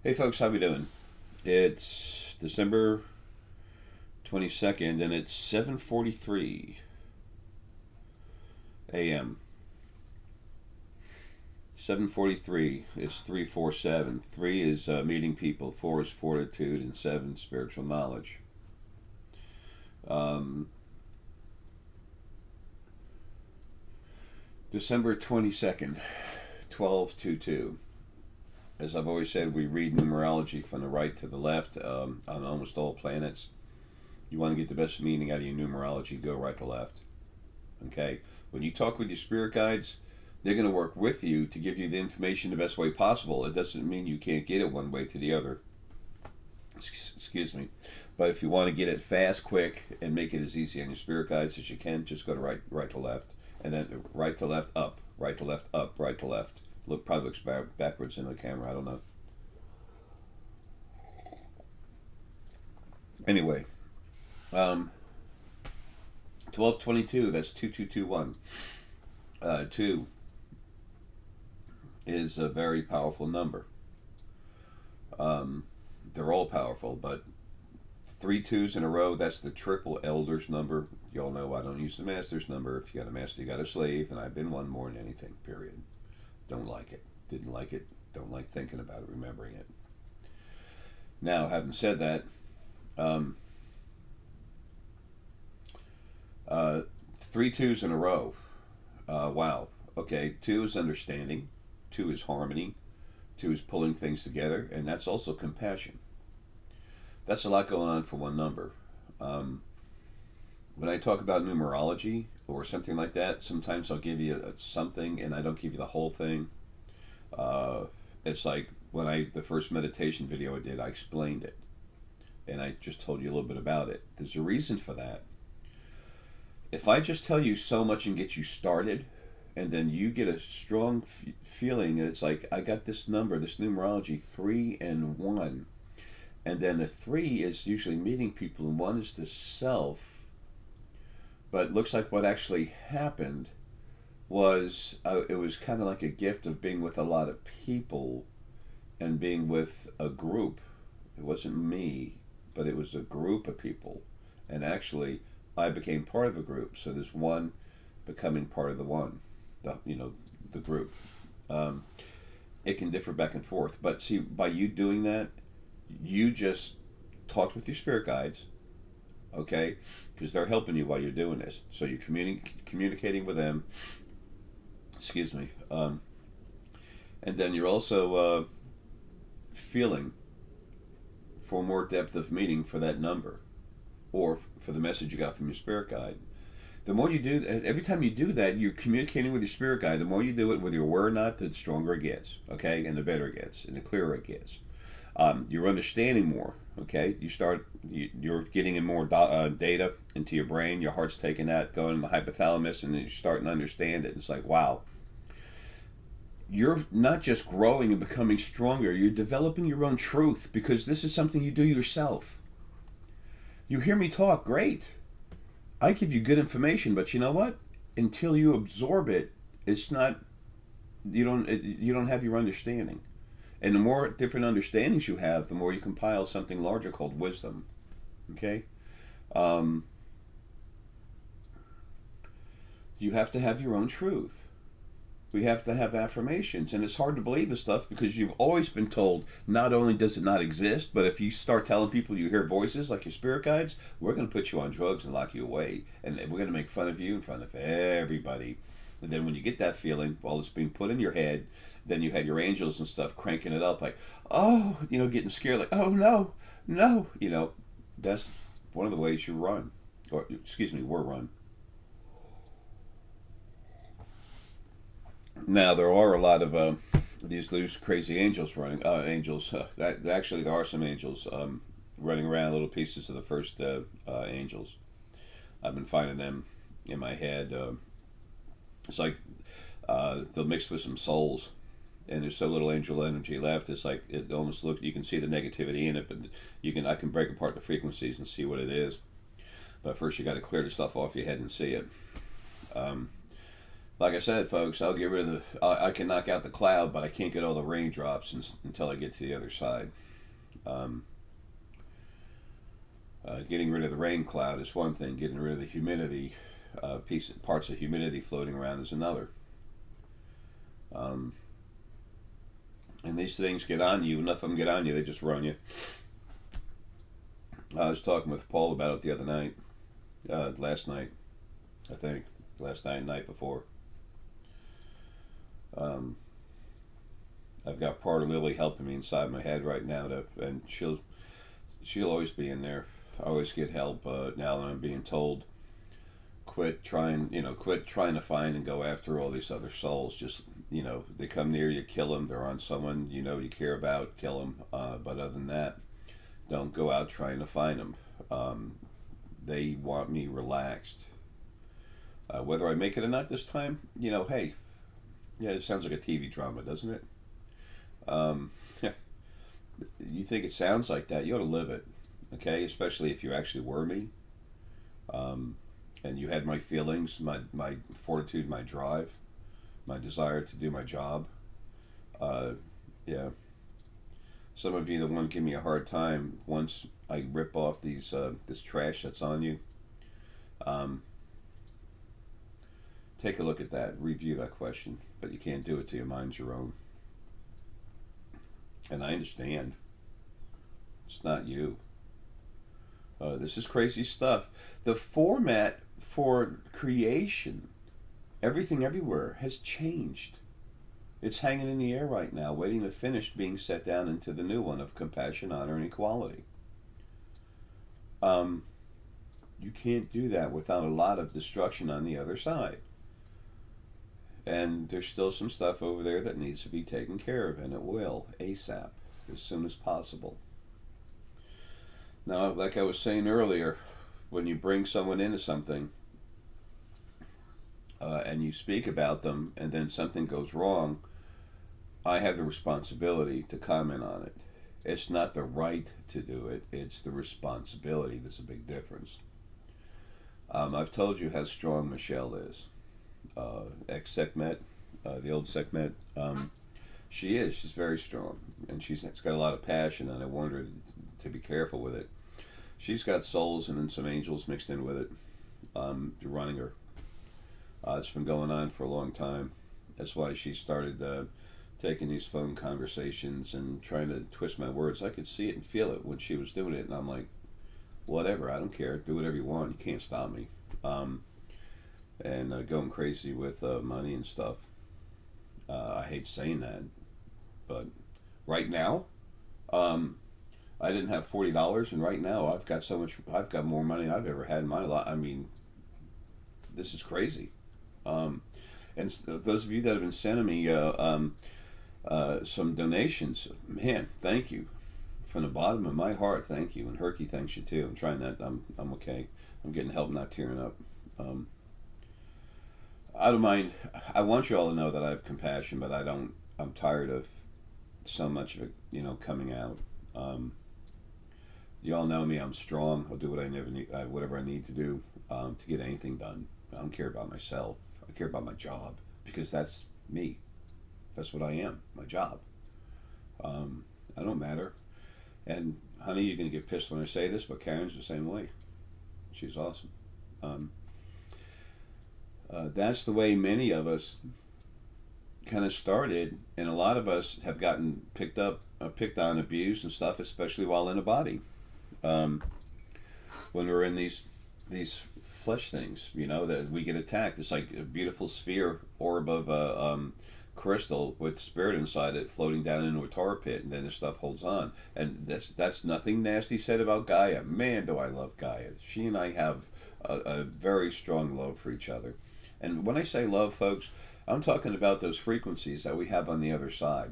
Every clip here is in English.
Hey folks, how we doing? It's December 22nd and it's 7:43 a.m. 7:43 is 347. 3 is meeting people, 4 is fortitude, and 7 spiritual knowledge. Um, December 22nd, 12:22. As I've always said, we read numerology from the right to the left on almost all planets. You want to get the best meaning out of your numerology, go right to left. Okay? When you talk with your spirit guides, they're going to work with you to give you the information the best way possible. It doesn't mean you can't get it one way to the other. Excuse me. But if you want to get it fast, quick, and make it as easy on your spirit guides as you can, just go to right to left. And then right to left, up. Right to left, up. Right to left. Probably looks backwards in the camera. I don't know. Anyway, 1222. That's 2221. 2 is a very powerful number. They're all powerful, but 3 2s in a row. That's the triple elders number. Y'all know I don't use the master's number. If you got a master, you got a slave, and I've been one more than anything. Period. Don't like it. Didn't like it. Don't like thinking about it, remembering it. Now, having said that, 3 2s in a row. Wow. Okay, 2 is understanding. 2 is harmony. 2 is pulling things together. And that's also compassion. That's a lot going on for one number. When I talk about numerology or something like that, sometimes I'll give you something and I don't give you the whole thing. It's like when the first meditation video I did, I explained it. And I just told you a little bit about it. There's a reason for that. If I just tell you so much and get you started, and then you get a strong feeling, and it's like, I got this number, this numerology, 3 and 1. And then the 3 is usually meeting people, and 1 is the self. But it looks like what actually happened was, it was kind of like a gift of being with a lot of people and being with a group. It wasn't me, but it was a group of people. And actually, I became part of a group. So there's 1 becoming part of the 1, the group. It can differ back and forth. But see, by you doing that, you just talked with your spirit guides, okay? Because they're helping you while you're doing this. So you're communicating with them. Excuse me. And then you're also feeling for more depth of meaning for that number or for the message you got from your spirit guide. The more you do, every time you do that, you're communicating with your spirit guide. The more you do it, whether you're aware or not, the stronger it gets, okay? And the better it gets, and the clearer it gets. You're understanding more, okay? You're getting in more data into your brain. Your heart's taking that, going in the hypothalamus, and then you're starting to understand it. It's like, wow. You're not just growing and becoming stronger. You're developing your own truth because this is something you do yourself. You hear me talk, great. I give you good information, but you know what? Until you absorb it, it's not. You don't have your understanding. And the more different understandings you have, the more you compile something larger called wisdom. Okay? You have to have your own truth. We have to have affirmations. And it's hard to believe this stuff because you've always been told not only does it not exist, but if you start telling people you hear voices like your spirit guides, we're going to put you on drugs and lock you away. And we're going to make fun of you in front of everybody. And then when you get that feeling, while it's being put in your head, then you had your angels and stuff cranking it up like, oh, getting scared like, oh, no, no. That's one of the ways you run. Or, excuse me, we're run. Now, there are a lot of these loose, crazy angels running. Actually, there are some angels running around, little pieces of the first angels. I've been finding them in my head. It's like they'll mix with some souls, and there's so little angel energy left. It's like it almost looks. You can see the negativity in it, but I can break apart the frequencies and see what it is. But first, you got to clear the stuff off your head and see it. Like I said, folks, I'll get rid of the. I can knock out the cloud, but I can't get all the raindrops until I get to the other side. Um, Getting rid of the rain cloud is one thing. Getting rid of the humidity, parts of humidity floating around is another. Um, and these things get on you. Enough of them get on you, they just run you. I was talking with Paul about it the other night, last night, I think, last night and night before. Um, I've got part of Lily helping me inside my head right now, and she'll always be in there. I always get help now that I'm being told quit trying to find and go after all these other souls. Just they come near you, kill them. They're on someone you care about, kill them. But other than that, don't go out trying to find them. They want me relaxed. Whether I make it or not this time, hey, yeah, it sounds like a TV drama, doesn't it? Um, you think it sounds like that? You ought to live it, okay? Especially if you actually were me, um, and you had my feelings, my fortitude, my drive, my desire to do my job. Uh, yeah. Some of you that want to give me a hard time once I rip off this trash that's on you. Um, Take a look at that, review that question, but you can't do it till your mind's your own. And I understand. It's not you. This is crazy stuff. The format for creation, everything everywhere, has changed. It's hanging in the air right now, waiting to finish being set down into the new one of compassion, honor, and equality. Um, you can't do that without a lot of destruction on the other side. And there's still some stuff over there that needs to be taken care of, and it will, ASAP, as soon as possible. Now, like I was saying earlier, when you bring someone into something and you speak about them and then something goes wrong, I have the responsibility to comment on it. It's not the right to do it, it's the responsibility. There's a big difference. I've told you how strong Michelle is. Ex-Sekhmet, the old Sekhmet. She's very strong, and she's got a lot of passion, and I want her to be careful with it. She's got souls and then some angels mixed in with it, running her. It's been going on for a long time. That's why she started taking these phone conversations and trying to twist my words. I could see it and feel it when she was doing it, and I'm like, whatever, I don't care. Do whatever you want. You can't stop me. And going crazy with money and stuff. I hate saying that, but right now, I didn't have $40, and right now I've got so much. I've got more money than I've ever had in my life. I mean, this is crazy. And those of you that have been sending me some donations, man, thank you from the bottom of my heart. Thank you, and Herky thanks you too. I'm trying that. I'm okay. I'm getting help, not tearing up. I don't mind. I want you all to know that I have compassion, but I don't. I'm tired of so much of it, coming out. You all know me. I'm strong. I'll do what I never need, whatever I need to do to get anything done. I don't care about myself. I care about my job because that's me. That's what I am. My job. I don't matter. And honey, you're gonna get pissed when I say this, but Karen's the same way. She's awesome. That's the way many of us kind of started, and a lot of us have gotten picked on, abused, and stuff, especially while in a body. When we're in these flesh things, that we get attacked. It's like a beautiful sphere orb of crystal with spirit inside it, floating down into a tar pit, and then the stuff holds on. And that's nothing nasty said about Gaia. Man, do I love Gaia. She and I have a very strong love for each other. And when I say love, folks, I'm talking about those frequencies that we have on the other side.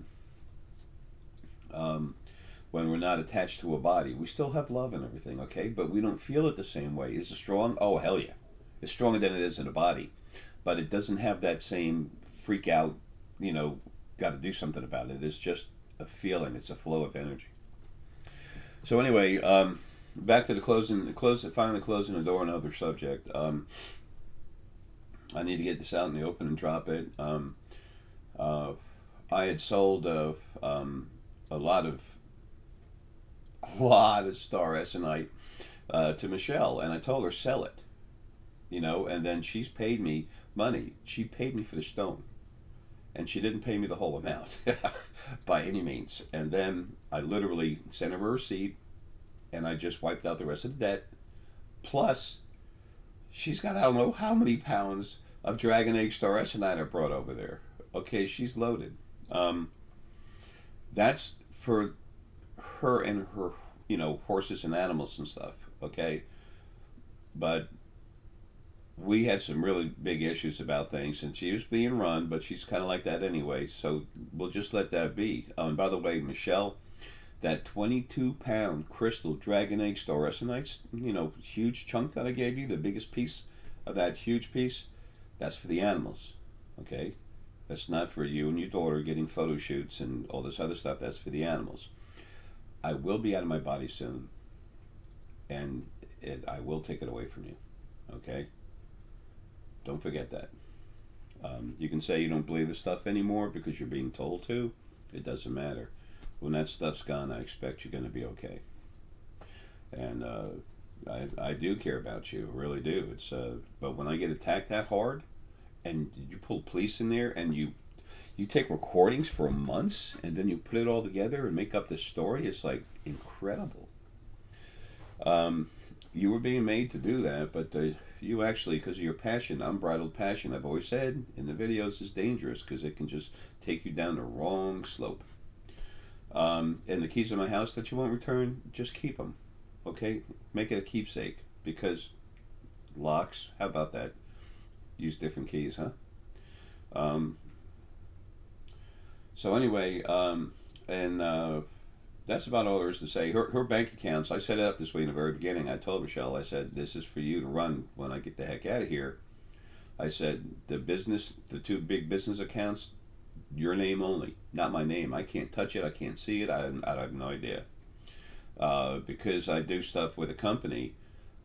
When we're not attached to a body, we still have love and everything, okay? But we don't feel it the same way. Is it strong? Oh, hell yeah. It's stronger than it is in a body. But it doesn't have that same freak out, got to do something about it. It's just a feeling. It's a flow of energy. So anyway, back to finally closing the door on another subject. I need to get this out in the open and drop it. Uh, I had sold a lot of star Essenite to Michelle, and I told her sell it, and then she's paid me money. She paid me for the stone, and she didn't pay me the whole amount by any means. And then I literally sent her a receipt, and I just wiped out the rest of the debt. Plus, she's got I don't know how many pounds of Dragon Egg Star Essenite I brought over there. Okay, she's loaded. That's for her and her, horses and animals and stuff. Okay, but we had some really big issues about things, and she was being run, but she's kind of like that anyway. So we'll just let that be. And by the way, Michelle, that 22-pound crystal Dragon Egg Star Essenite, huge chunk that I gave you, the biggest piece of that huge piece, that's for the animals. Okay, that's not for you and your daughter getting photo shoots and all this other stuff. That's for the animals. I will be out of my body soon, and I will take it away from you. Okay? Don't forget that. You can say you don't believe this stuff anymore because you're being told to. It doesn't matter. When that stuff's gone, I expect you're going to be okay. And I do care about you, I really do. But when I get attacked that hard, and you pull police in there, and you take recordings for months, and then you put it all together and make up this story, it's like incredible. You were being made to do that, but you actually, because of your passion, unbridled passion, I've always said in the videos, is dangerous because it can just take you down the wrong slope. And the keys of my house that you won't return, just keep them. Okay? Make it a keepsake, because locks, how about that? Use different keys, huh? So anyway, that's about all there is to say. Her bank accounts, I set it up this way in the very beginning. I told Michelle, I said, this is for you to run when I get the heck out of here. I said, the two big business accounts, your name only, not my name. I can't touch it. I can't see it. I have no idea. Because I do stuff with a company,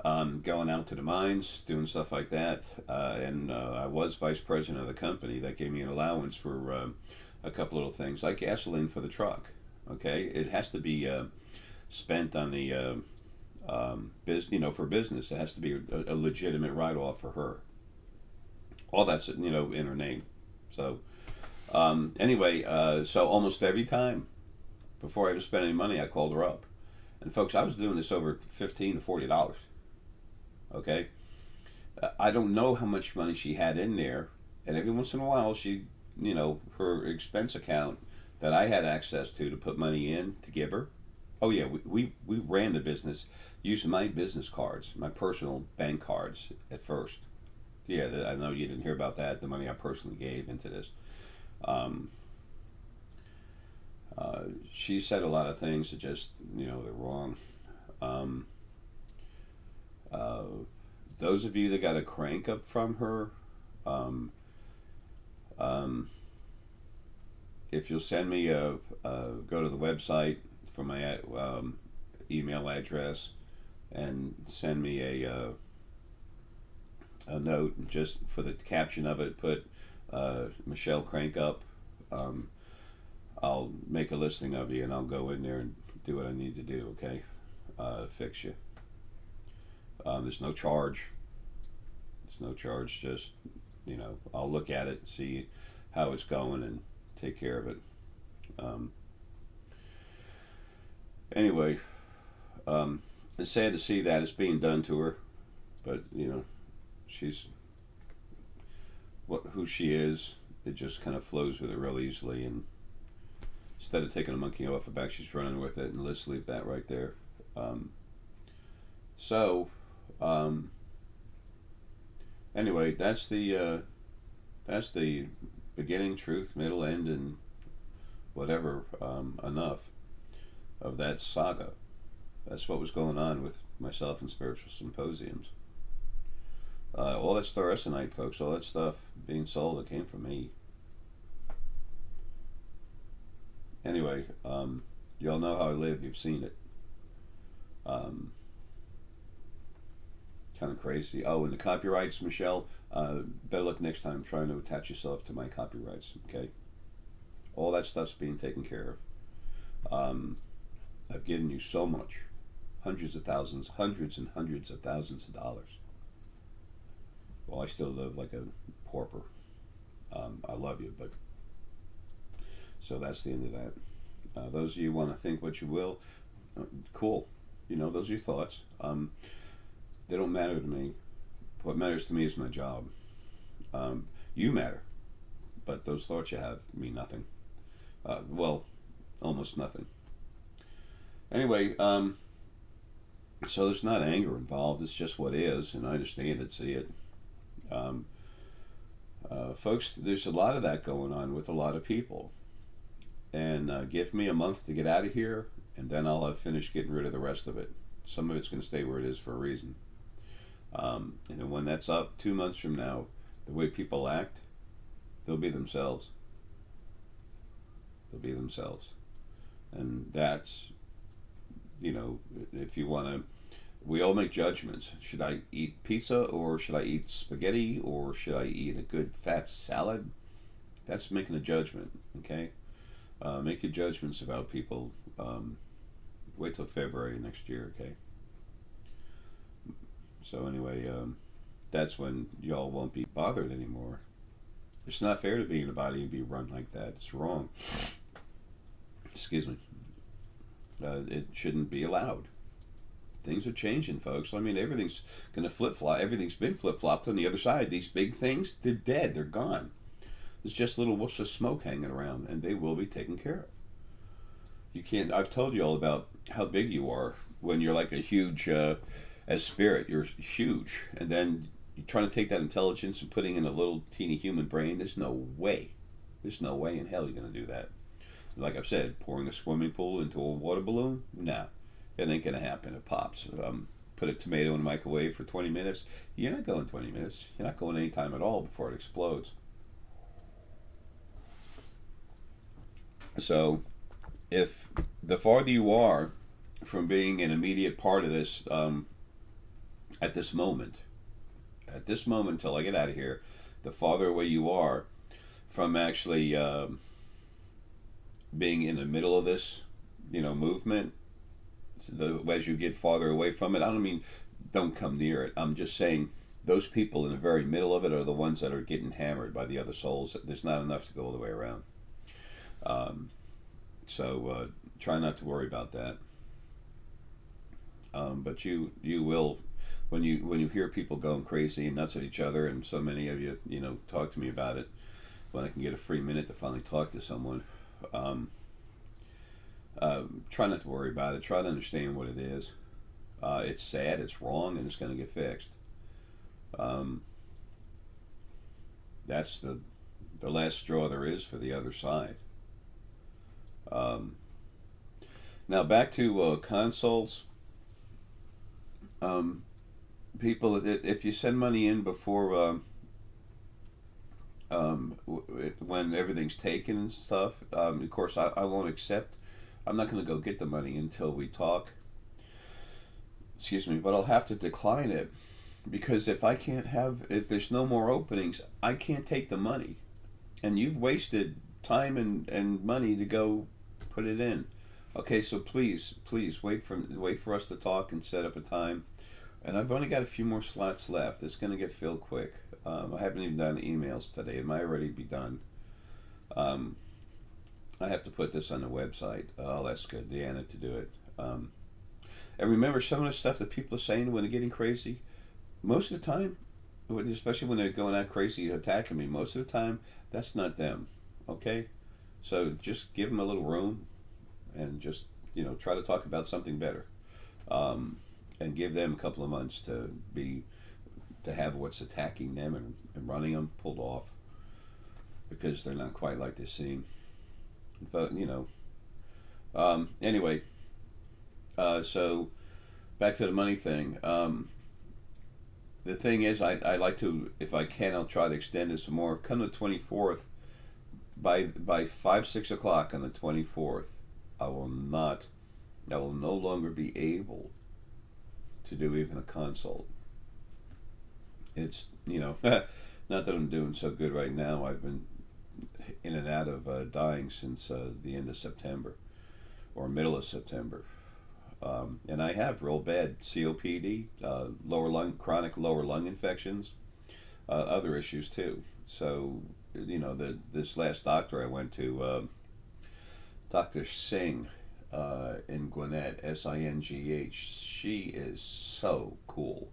going out to the mines, doing stuff like that. And I was vice president of the company. That gave me an allowance for a couple little things, like gasoline for the truck. Okay, it has to be spent on the for business. It has to be a legitimate write-off for her. All that's in her name. So anyway, so almost every time before I ever spent any money, I called her up. And folks, I was doing this over $15 to $40. Okay, I don't know how much money she had in there, and every once in a while, she, her expense account that I had access to put money in to give her. Oh yeah, we ran the business using my business cards, my personal bank cards at first. Yeah, I know you didn't hear about that. The money I personally gave into this. She said a lot of things that just, they're wrong. Those of you that got a crank up from her, if you'll send me go to the website for my email address and send me a note, just for the caption of it, put Michelle Crank Up. I'll make a listing of you, and I'll go in there and do what I need to do. Okay, fix you. There's no charge. There's no charge. Just I'll look at it, see how it's going, and take care of it. Anyway, it's sad to see that it's being done to her, but she's who she is. It just kind of flows with her real easily, and instead of taking a monkey off her back, she's running with it. And let's leave that right there. Anyway, that's the beginning, truth, middle, end, and whatever. Enough of that saga. That's what was going on with myself and Spiritual Symposiums. All that Star Essenite, folks, all that stuff being sold, it came from me. Anyway, y'all know how I live. You've seen it. Kind of crazy. Oh, and the copyrights, Michelle, Better luck next time trying to attach yourself to my copyrights. Okay, all that stuff's being taken care of. I've given you so much, hundreds of thousands, hundreds and hundreds of thousands of dollars. Well, I still live like a pauper. I love you, but so that's the end of that. Those of you who want to think what you will, cool. You know, those are your thoughts. They don't matter to me. What matters to me is my job. You matter, but those thoughts you have mean nothing. Well, almost nothing. Anyway, so there's not anger involved. It's just what is, and I understand it, see it. Folks, there's a lot of that going on with a lot of people. And give me a month to get out of here, and then I'll have finished getting rid of the rest of it. Some of it's going to stay where it is for a reason. And then when that's up 2 months from now, the way people act, they'll be themselves. They'll be themselves. And that's, you know, if you want to, we all make judgments. Should I eat pizza, or should I eat spaghetti, or should I eat a good fat salad? That's making a judgment, okay? Make your judgments about people. Wait till February next year, okay? So anyway, that's when y'all won't be bothered anymore. It's not fair to be in a body and be run like that. It's wrong. Excuse me. It shouldn't be allowed. Things are changing, folks. I mean, everything's going to flip-flop. Everything's been flip-flopped on the other side. These big things, they're dead. They're gone. There's just little whoops of smoke hanging around, and they will be taken care of. You can't. I've told you all about how big you are when you're like a huge, as spirit, you're huge, and then you're trying to take that intelligence and putting in a little teeny human brain. There's no way. There's no way in hell you're going to do that. Like I've said, pouring a swimming pool into a water balloon, nah, it ain't going to happen. It pops. Put a tomato in the microwave for 20 minutes. You're not going 20 minutes. You're not going any time at all before it explodes. So, if the farther you are from being an immediate part of this, at this moment until I get out of here, the farther away you are from actually being in the middle of this, you know, movement, as you get farther away from it, I don't mean don't come near it. I'm just saying those people in the very middle of it are the ones that are getting hammered by the other souls. There's not enough to go all the way around. So try not to worry about that. But you will, when you hear people going crazy and nuts at each other, and so many of you, you know, talk to me about it when I can get a free minute to finally talk to someone. Try not to worry about it. Try to understand what it is. It's sad, it's wrong, and it's going to get fixed. That's the last straw there is for the other side. Now back to consults. People, if you send money in before when everything's taken and stuff, of course I won't accept. I'm not going to go get the money until we talk. Excuse me, but I'll have to decline it, because if there's no more openings, I can't take the money, and you've wasted time and money to go put it in. Okay, so please wait for us to talk and set up a time. And I've only got a few more slots left. It's going to get filled quick. I haven't even done emails today. It might already be done. I have to put this on the website. I'll ask Deanna to do it. And remember, some of the stuff that people are saying when they're getting crazy, most of the time, especially when they're going out crazy attacking me, most of the time, that's not them. Okay? So just give them a little room, and just, you know, try to talk about something better. And give them a couple of months to have what's attacking them and running them pulled off, because they're not quite like they seem. But, you know, anyway, so back to the money thing. The thing is, I like to, if I can, I'll try to extend it some more. Come the 24th, by 5, 6 o'clock on the 24th, I will no longer be able to do even a consult. It's, not that I'm doing so good right now. I've been in and out of dying since the end of September or middle of September. And I have real bad COPD, chronic lower lung infections, other issues too. So, this last doctor I went to, Dr. Singh in Gwinnett, Singh. She is so cool.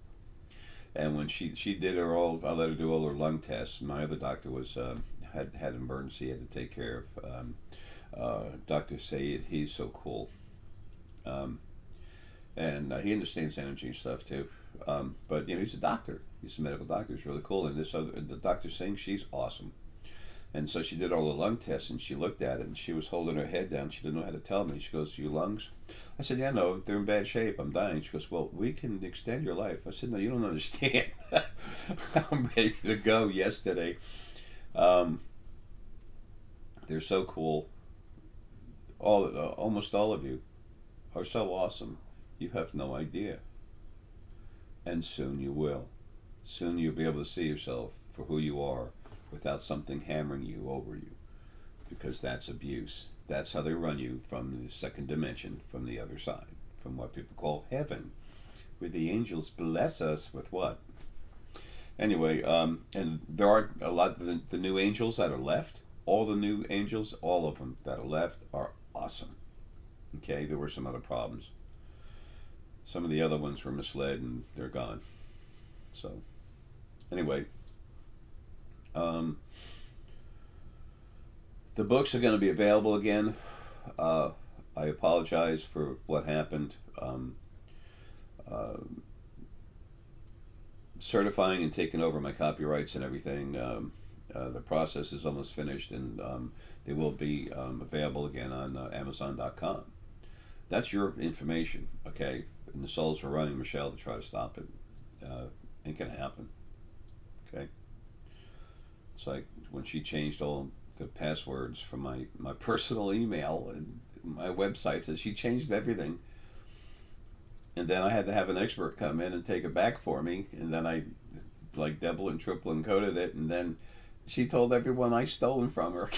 And when she did I let her do all her lung tests. My other doctor was had an emergency, he had to take care of. Dr. Sayed, he's so cool. Um, and he understands energy and stuff too. But he's a doctor. He's a medical doctor. He's really cool. And the Dr. Singh, she's awesome. And so she did all the lung tests, and she looked at it, and she was holding her head down. She didn't know how to tell me. She goes, "Your lungs?" I said, "Yeah, no, they're in bad shape. I'm dying." She goes, "Well, we can extend your life." I said, "No, you don't understand." I'm ready to go yesterday. Um, they're so cool. Almost all of you are so awesome. You have no idea. And soon you will. Soon you'll be able to see yourself for who you are without something hammering you over you. Because that's abuse. That's how they run you from the second dimension, from the other side, from what people call heaven, where the angels bless us with what? Anyway, and there are a lot of the new angels that are left. All the new angels, all of them that are left, are awesome. Okay, there were some other problems. Some of the other ones were misled and they're gone. So, anyway, um, the books are going to be available again. I apologize for what happened. Uh, Certifying and taking over my copyrights and everything. The process is almost finished, and they will be available again on Amazon.com. That's your information, okay? And the souls are running Michelle to try to stop it. Ain't gonna happen, okay? It's like when she changed all the passwords from my personal email and my website, says she changed everything. And then I had to have an expert come in and take it back for me. And then I like double and triple encoded it. And then she told everyone I stolen from her.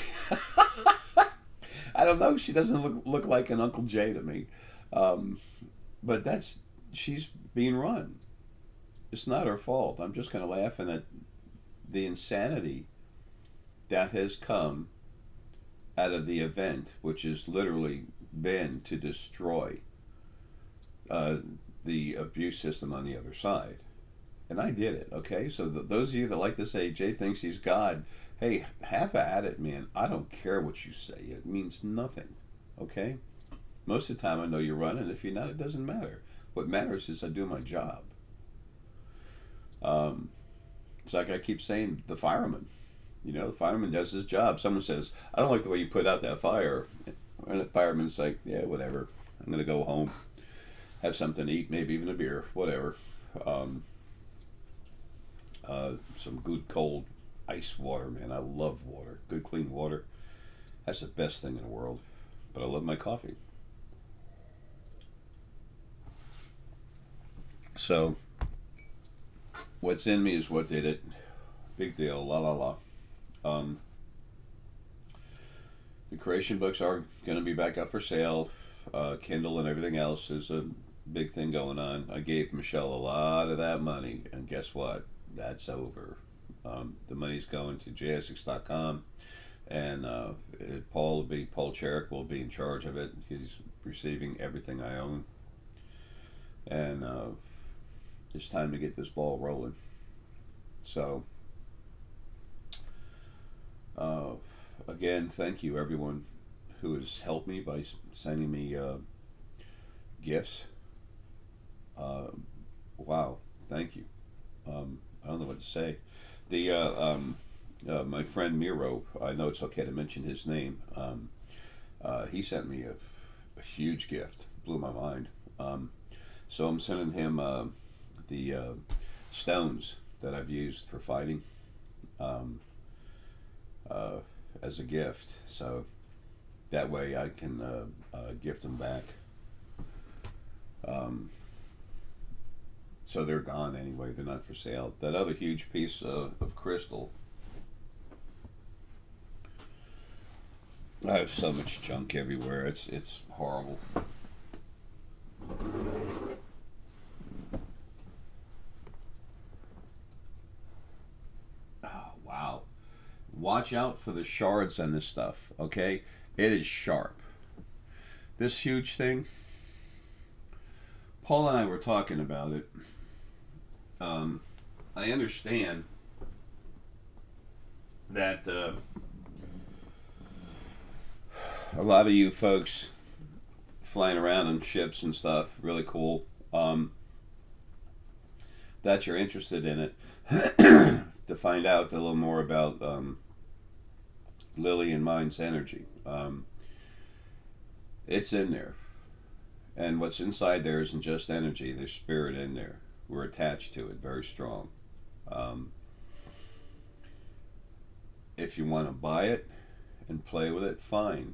I don't know. She doesn't look like an Uncle Jay to me. Um, but she's being run. It's not her fault. I'm just kind of laughing at the insanity that has come out of the event, which has literally been to destroy uh, the abuse system on the other side. And I did it, okay? So those of you that like to say Jay thinks he's God, hey, have at it, man. I don't care what you say. It means nothing, okay? Most of the time I know you're running. If you're not, it doesn't matter. What matters is I do my job. Um, it's like I keep saying, the fireman. The fireman does his job. Someone says, "I don't like the way you put out that fire." And the fireman's like, "Yeah, whatever. I'm going to go home, have something to eat, maybe even a beer, whatever. Um, some good cold ice water, man. I love water. Good clean water. That's the best thing in the world. But I love my coffee." So, what's in me is what did it. Big deal. La la la. Um, the creation books are going to be back up for sale. Kindle and everything else is a big thing going on. I gave Michelle a lot of that money, and guess what? That's over. The money's going to JSX.com, and Paul Cherrick will be in charge of it. He's receiving everything I own, and it's time to get this ball rolling. So, uh, again, thank you everyone who has helped me by sending me gifts. Uh, wow, thank you. I don't know what to say. The My friend Miro, I know it's okay to mention his name. He sent me a huge gift, blew my mind. So I'm sending him the stones that I've used for fighting um, uh, as a gift. So that way I can gift them back. Um, So they're gone anyway. They're not for sale. That other huge piece of crystal. I have so much junk everywhere. It's horrible. Oh wow! Watch out for the shards on this stuff. Okay, it is sharp. This huge thing. Paul and I were talking about it. I understand that a lot of you folks flying around on ships and stuff, really cool, that you're interested in it. To find out a little more about Lily and Mind's energy. It's in there. And what's inside there isn't just energy, there's spirit in there. We're attached to it very strong. If you want to buy it and play with it, fine.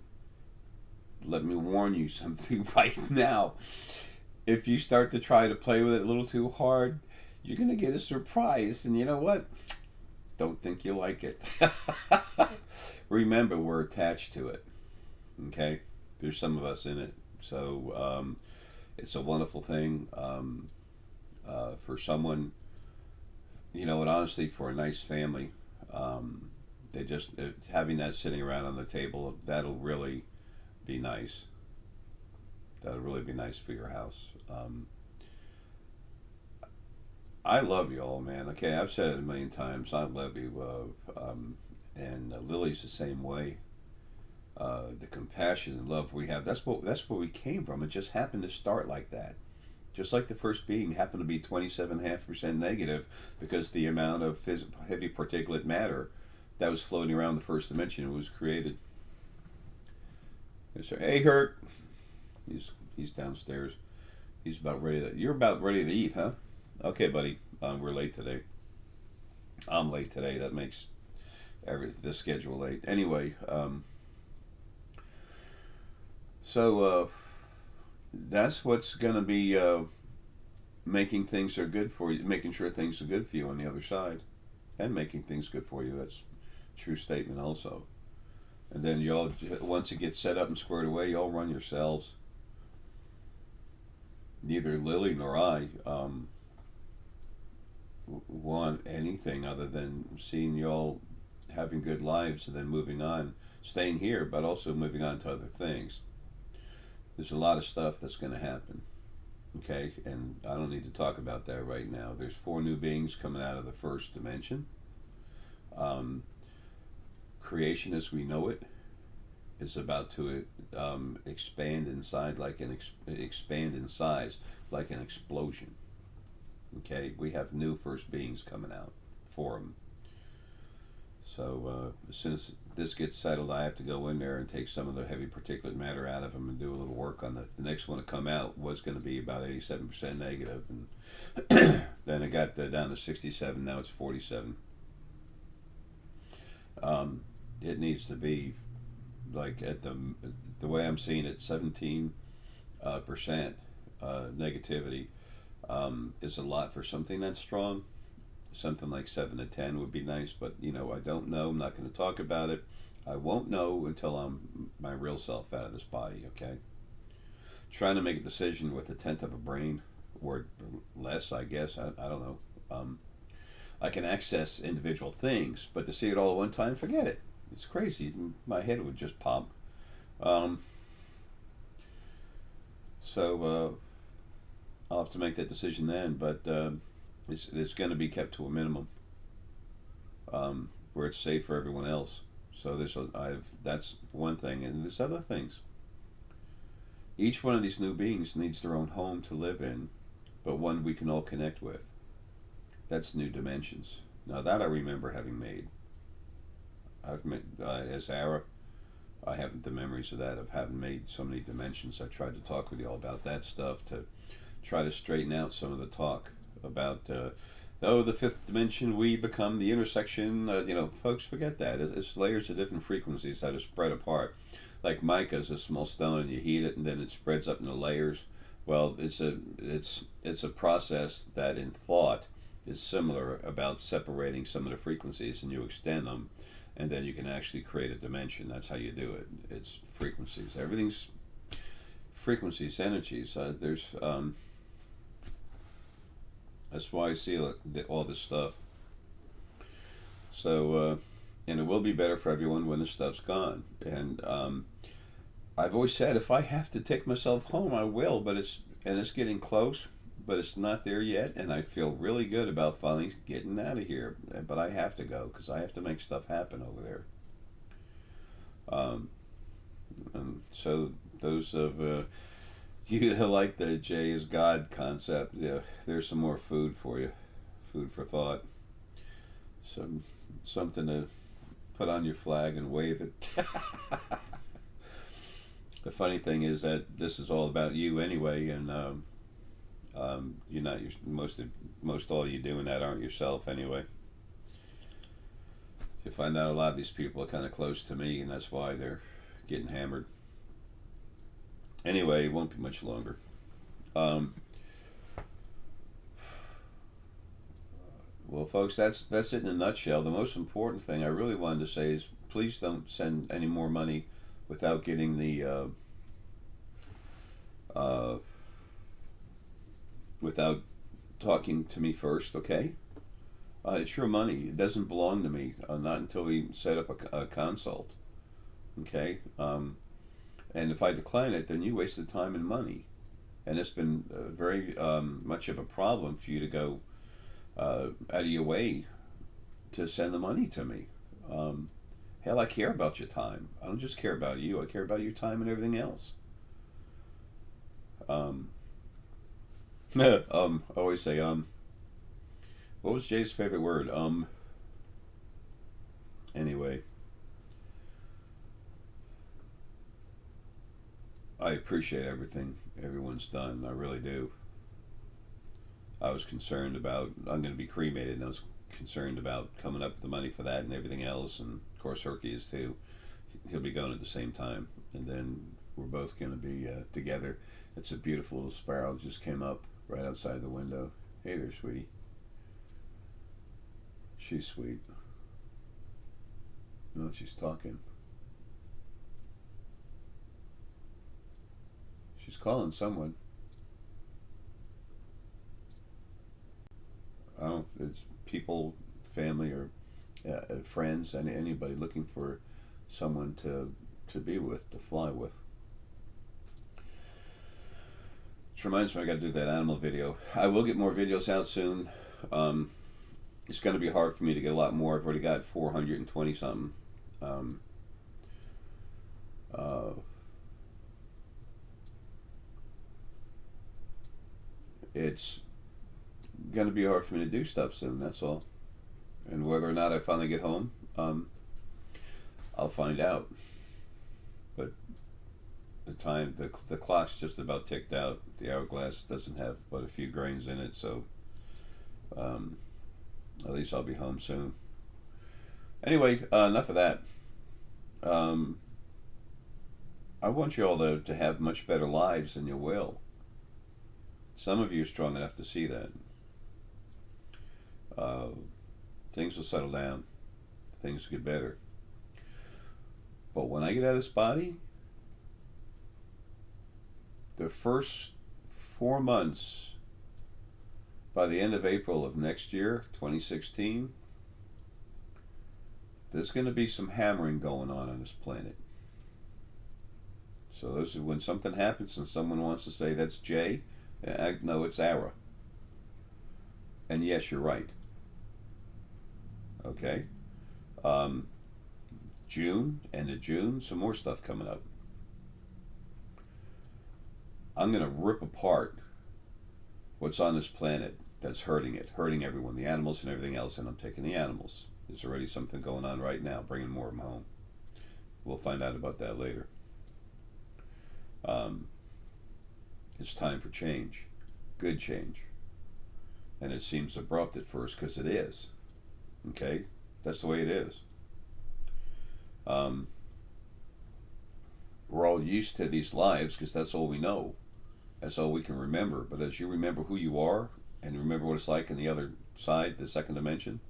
Let me warn you something right now. If you start to try to play with it a little too hard, you're going to get a surprise. And you know what? Don't think you like it. Remember, we're attached to it. Okay? There's some of us in it. So it's a wonderful thing for someone, you know, and honestly, for a nice family. They just having that sitting around on the table, that'll really be nice. That'll really be nice for your house. I love you all, man. Okay, I've said it a million times. I love you, and Lily's the same way. The compassion and love we have, that's where we came from. It just happened to start like that. Just like the first being happened to be 27.5% negative because the amount of heavy particulate matter that was floating around the first dimension was created. So, hey, Hurt. He's downstairs. He's about ready to. You're about ready to eat, huh? Okay, buddy. We're late today. I'm late today. That makes the schedule late. Anyway, so that's what's going to be making things are good for you, making sure things are good for you on the other side, and making things good for you. That's a true statement also. And then y'all, once it gets set up and squared away, y'all run yourselves. Neither Lily nor I want anything other than seeing y'all having good lives and then moving on, staying here, but also moving on to other things. There's a lot of stuff that's going to happen. Okay, and I don't need to talk about that right now. There's 4 new beings coming out of the first dimension. Creation as we know it is about to expand inside like expand in size like an explosion. Okay, we have new first beings coming out for them. So as soon as this gets settled, I have to go in there and take some of the heavy particulate matter out of them and do a little work on the next one to come out was going to be about 87% negative, and then it got down to 67. Now it's 47. It needs to be like at the way I'm seeing it, 17% negativity is a lot for something that's strong. Something like 7 to 10 would be nice, but you know, I don't know. I'm not going to talk about it. I won't know until I'm my real self out of this body. Okay. Trying to make a decision with 1/10 of a brain or less, I guess. I don't know. I can access individual things, but to see it all at one time, forget it. It's crazy. My head would just pop. So I'll have to make that decision then, but it's going to be kept to a minimum where it's safe for everyone else. So that's one thing, and there's other things. Each one of these new beings needs their own home to live in, but one we can all connect with. That's new dimensions. Now that I remember having made. I've made, as Ara, I haven't the memories of that, of having made so many dimensions. I tried to talk with you all about that stuff to try to straighten out some of the talk about, the 5th dimension, we become the intersection. Folks, forget that. It's layers of different frequencies that are spread apart. Like mica is a small stone, and you heat it, and then it spreads up into layers. Well, it's a process that in thought is similar about separating some of the frequencies, and you extend them, and then you can actually create a dimension. That's how you do it. It's frequencies. Everything's frequencies, energies. There's That's why I see all this stuff. So, and it will be better for everyone when the stuff's gone. And I've always said if I have to take myself home, I will. But it's getting close, but it's not there yet. And I feel really good about finally getting out of here. But I have to go because I have to make stuff happen over there. And so those of you that like the Jay is God concept, yeah, there's some more food for you, food for thought. Something to put on your flag and wave it. The funny thing is that this is all about you anyway, and you're not most all you doing that aren't yourself anyway. You find out a lot of these people are kind of close to me, and that's why they're getting hammered. Anyway, it won't be much longer. Well, folks, that's it in a nutshell. The most important thing I really wanted to say is please don't send any more money without getting the without talking to me first. Okay, it's your money. It doesn't belong to me. Not until we set up a consult. Okay. And if I decline it, then you wasted time and money. And it's been very much of a problem for you to go out of your way to send the money to me. Hell, I care about your time. I don't just care about you. I care about your time and everything else. I always say, what was Jay's favorite word? Anyway. I appreciate everything everyone's done. I really do. I was concerned about, I'm going to be cremated, and I was concerned about coming up with the money for that and everything else. And of course, Herky is too. He'll be going at the same time. And then we're both going to be together. It's a beautiful little sparrow just came up right outside the window. Hey there, sweetie. She's sweet. You know, she's talking. She's calling someone. I don't. It's people, family, or friends, and anybody looking for someone to be with, to fly with. Which reminds me, I got to do that animal video. I will get more videos out soon. It's going to be hard for me to get a lot more. I've already got 420 something. It's going to be hard for me to do stuff soon, that's all. And whether or not I finally get home, I'll find out. But the clock's just about ticked out. The hourglass doesn't have but a few grains in it, so at least I'll be home soon. Anyway, enough of that. I want you all to have much better lives than you will. Some of you are strong enough to see that. Things will settle down. Things will get better. But when I get out of this body, the first 4 months, by the end of April of next year, 2016, there's going to be some hammering going on this planet. So those when something happens and someone wants to say that's Jay, no, it's Ara. And yes, you're right. Okay. June, end of June, some more stuff coming up. I'm going to rip apart what's on this planet that's hurting everyone, the animals and everything else, and I'm taking the animals. There's already something going on right now, bringing more of them home. We'll find out about that later. It's time for change, good change. And it seems abrupt at first because it is. Okay? That's the way it is. We're all used to these lives because that's all we know. That's all we can remember. But as you remember who you are and remember what it's like in the other side, the second dimension,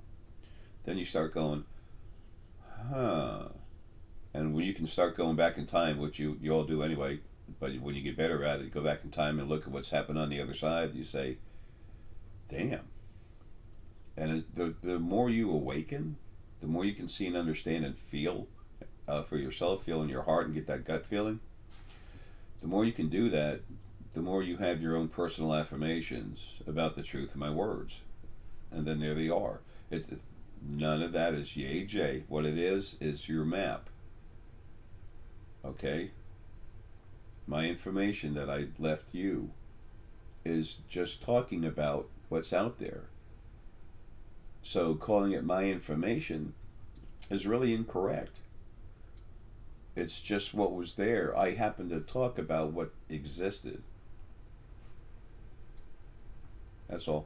then you start going, huh. And when you can start going back in time, which you all do anyway, but when you get better at it, you go back in time and look at what's happened on the other side, you say, damn. And the more you awaken, the more you can see and understand and feel for yourself, feel in your heart and get that gut feeling, the more you can do that, the more you have your own personal affirmations about the truth of my words. And then there they are. None of that is yay Jay. What it is your map. Okay? My information that I left you is just talking about what's out there. So calling it my information is really incorrect. It's just what was there. I happen to talk about what existed. That's all.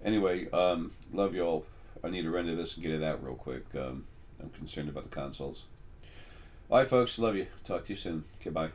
Anyway, love y'all. I need to render this and get it out real quick. I'm concerned about the consoles. All right, folks. Love you. Talk to you soon. Okay, bye.